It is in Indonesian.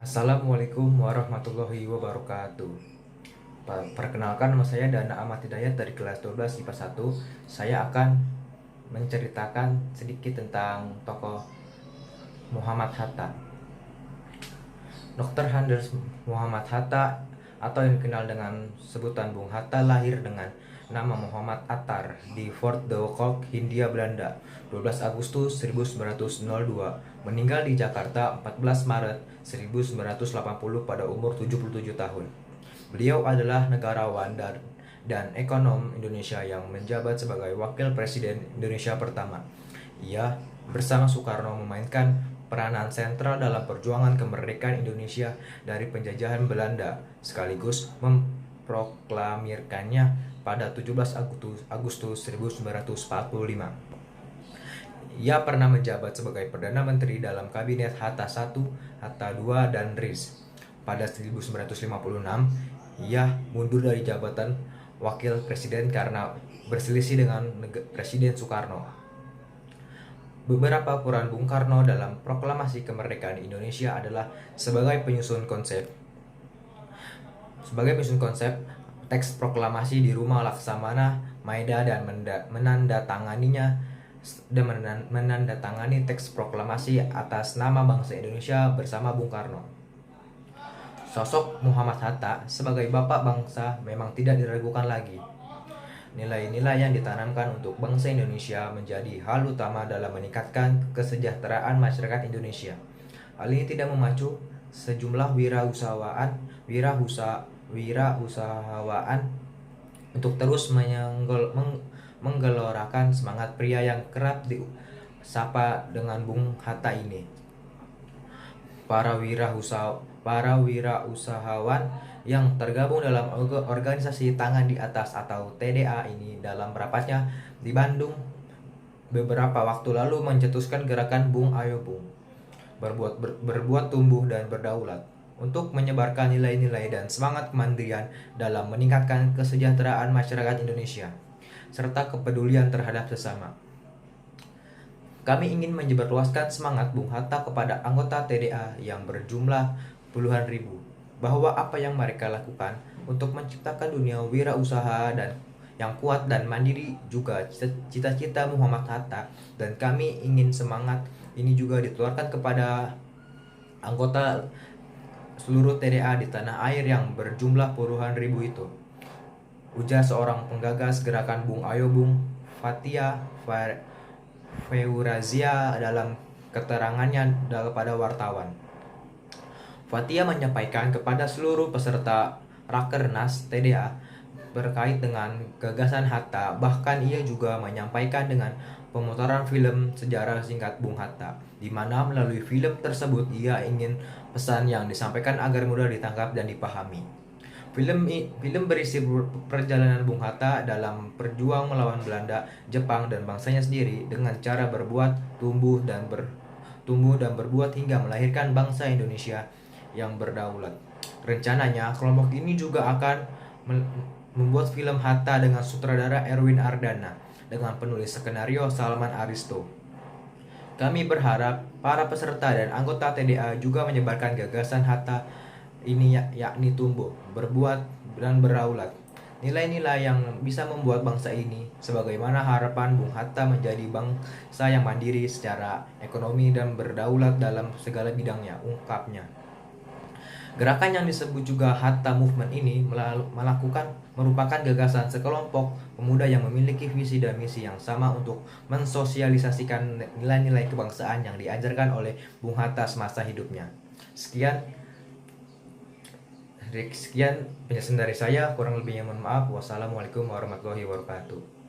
Assalamualaikum warahmatullahi wabarakatuh. Perkenalkan, nama saya Dana Ahmad Hidayat dari kelas 12 IPA 1. Saya akan menceritakan sedikit tentang tokoh Muhammad Hatta. Dr. Hans Muhammad Hatta atau yang dikenal dengan sebutan Bung Hatta lahir dengan nama Muhammad Attar di Fort de Kolk, Hindia Belanda, 12 Agustus 1902, meninggal di Jakarta 14 Maret 1980 pada umur 77 tahun. Beliau adalah negarawan dan ekonom Indonesia yang menjabat sebagai Wakil Presiden Indonesia pertama. Ia bersama Soekarno memainkan peranan sentral dalam perjuangan kemerdekaan Indonesia dari penjajahan Belanda, sekaligus memproklamirkannya pada 17 Agustus 1945. Ia pernah menjabat sebagai Perdana Menteri dalam Kabinet Hatta I, Hatta II, dan RIS. Pada 1956, ia mundur dari jabatan Wakil Presiden karena berselisih dengan Presiden Soekarno. Beberapa peran Bung Karno dalam proklamasi kemerdekaan Indonesia adalah sebagai penyusun konsep, teks proklamasi di Rumah Laksamana Maeda dan menandatangani teks proklamasi atas nama bangsa Indonesia bersama Bung Karno. Sosok Muhammad Hatta sebagai bapak bangsa memang tidak diragukan lagi. Nilai-nilai yang ditanamkan untuk bangsa Indonesia menjadi hal utama dalam meningkatkan kesejahteraan masyarakat Indonesia. Hal ini tidak memacu sejumlah wirausahaan untuk terus menggelorakan semangat pria yang kerap disapa dengan Bung Hatta ini. Para wirausahawan yang tergabung dalam organisasi Tangan di Atas atau TDA ini dalam rapatnya di Bandung beberapa waktu lalu mencetuskan gerakan Bung Ayo Bung, berbuat tumbuh dan berdaulat, untuk menyebarkan nilai-nilai dan semangat kemandirian dalam meningkatkan kesejahteraan masyarakat Indonesia serta kepedulian terhadap sesama. Kami ingin menyebarluaskan semangat Bung Hatta kepada anggota TDA yang berjumlah puluhan ribu, bahwa apa yang mereka lakukan untuk menciptakan dunia wirausaha dan yang kuat dan mandiri juga cita-cita Muhammad Hatta, dan kami ingin semangat ini juga ditularkan kepada anggota seluruh TDA di tanah air yang berjumlah puluhan ribu itu, ujar seorang penggagas gerakan Bung Ayo Bung, Fathia Feurazia, dalam keterangannya kepada wartawan. Fathia menyampaikan kepada seluruh peserta Rakernas TDA berkait dengan gagasan Hatta. Bahkan ia juga menyampaikan dengan pemutaran film sejarah singkat Bung Hatta, di mana melalui film tersebut ia ingin pesan yang disampaikan agar mudah ditangkap dan dipahami. Film berisi perjalanan Bung Hatta dalam berjuang melawan Belanda, Jepang, dan bangsanya sendiri dengan cara tumbuh dan berbuat hingga melahirkan bangsa Indonesia yang berdaulat. Rencananya kelompok ini juga akan membuat film Hatta dengan sutradara Erwin Ardana dengan penulis skenario Salman Aristo. Kami berharap para peserta dan anggota TDA juga menyebarkan gagasan Hatta ini, yakni tumbuh, berbuat, dan berdaulat. Nilai-nilai yang bisa membuat bangsa ini sebagaimana harapan Bung Hatta menjadi bangsa yang mandiri secara ekonomi dan berdaulat dalam segala bidangnya, ungkapnya. Gerakan yang disebut juga Hatta Movement ini merupakan gagasan sekelompok pemuda yang memiliki visi dan misi yang sama untuk mensosialisasikan nilai-nilai kebangsaan yang diajarkan oleh Bung Hatta semasa hidupnya. Sekian penjelasan dari saya, kurang lebihnya mohon maaf. Wassalamualaikum warahmatullahi wabarakatuh.